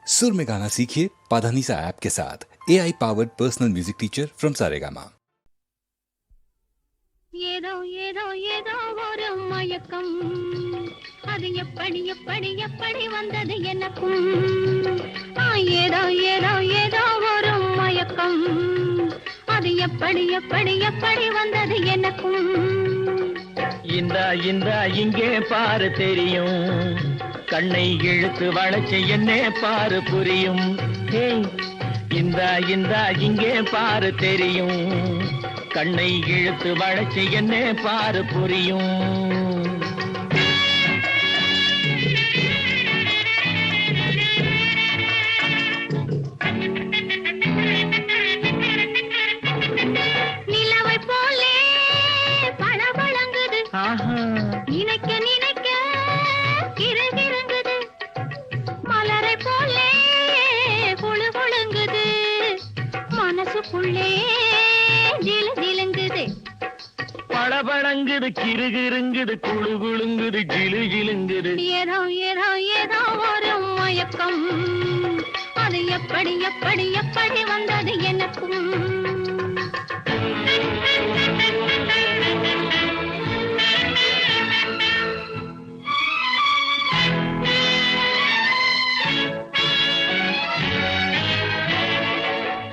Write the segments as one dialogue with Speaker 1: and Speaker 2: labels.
Speaker 1: सुर में गाना सीखिए पाधानीसा ऐप के साथ। AI powered personal music teacher from Saregama.
Speaker 2: ஏதோ ஏதோ ஏதோ ஒரு மயக்கம், அது எப்படி எப்படி எப்படி வந்தது எனக்கும். ஏதோ ஏதோ ஏதோ ஒரு மயக்கம், அது எப்படி எப்படி எப்படி வந்தது எனக்கும்.
Speaker 3: இந்தா இந்தா இங்கே பாரு தெரியும், கண்ணை இழுத்து வளைச்சு என்னே பாரு புரியும். இந்தா இந்தா இங்கே பாரு தெரியும், கண்ணை இழுத்து வளைச்சு என்னே பாரு புரியும்.
Speaker 2: நிலவை போலே பளபளங்குது, நினைக்க நினைக்க கிறுகிறுங்குது. மலரை போலே குழு குழுங்குது, மனசுக்குள்ளே ஜிலு ஜிலுங்குது.
Speaker 3: பளபளங்குது கிறுகிறுங்குது குழு குழுங்குது ஜிலு ஜிலுங்குது.
Speaker 2: ஏதோ ஏதோ ஏதோ ஒரு மயக்கம், அது எப்படி எப்படி எப்படி வந்தது எனக்கும்.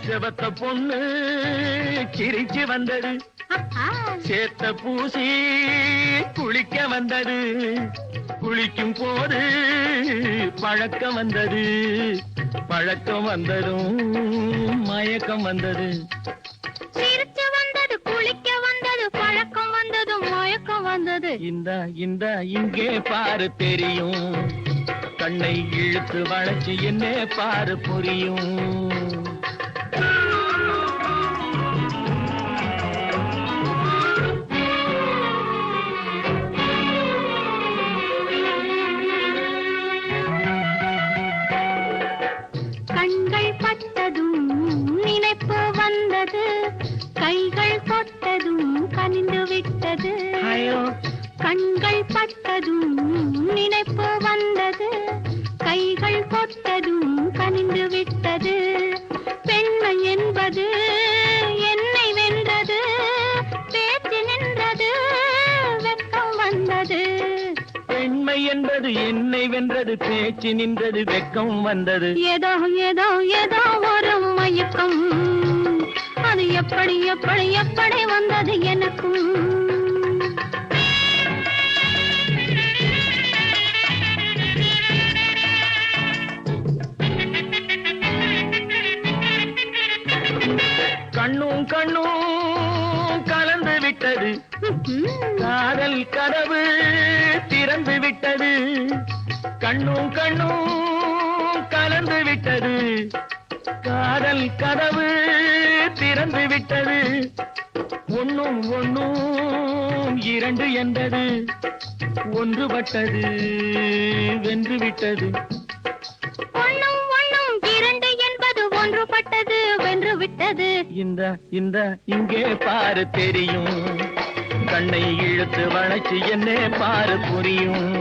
Speaker 3: செவத்த பொண்ணு சிரிச்சு வந்தது, சேத்த பூசி குளிக்க வந்தது. குளிக்கும் போது பழக்கம் வந்தது, பழக்கம் வந்ததும் மயக்கம் வந்தது.
Speaker 2: சிரிச்சு வந்தது, குளிக்க வந்தது, பழக்கம் வந்தது, மயக்கம் வந்தது.
Speaker 3: இந்த இந்த இங்கே பாரு தெரியும், கண்ணை இழுத்து வளைச்சு என்னே பாரு புரியும்.
Speaker 2: கண்கள் பட்டதும் நினைப்பு வந்தது, கைகள் தொட்டதும் கனிந்து விட்டது. கண்கள் பட்டதும் நினைப்பு வந்தது, கைகள் தொட்டதும் கனிந்து விட்டது. பெண்மை என்பது என்னை வென்றது, பேச்சு நின்றது, வெட்கம் வந்தது.
Speaker 3: பெண்மை என்பது என்னை வென்றது, பேச்சு நின்றது, வெட்கம் வந்தது.
Speaker 2: ஏதோ ஏதோ ஏதோ ஒரு மயக்கம், அது எப்படி எப்படி எப்படி வந்தது எனக்கும்.
Speaker 3: கண்ணும் கண்ணும் கலந்து விட்டது, காதல் கதவு திறந்து விட்டது. கண்ணும் கண்ணும் கலந்து விட்டது, காதல் கதவு திறந்து விட்டது. ஒன்னும் ஒன்னும் இரண்டு என்பது, ஒன்றுபட்டது வென்று விட்டது.
Speaker 2: ஒண்ணும் ஒண்ணும் இரண்டு என்பது ஒன்றுபட்டது வென்று விட்டது.
Speaker 3: இந்த இந்த இங்கே பாரு தெரியும், கண்ணை இழுத்து வளைச்சு என்னே பாரு புரியும்.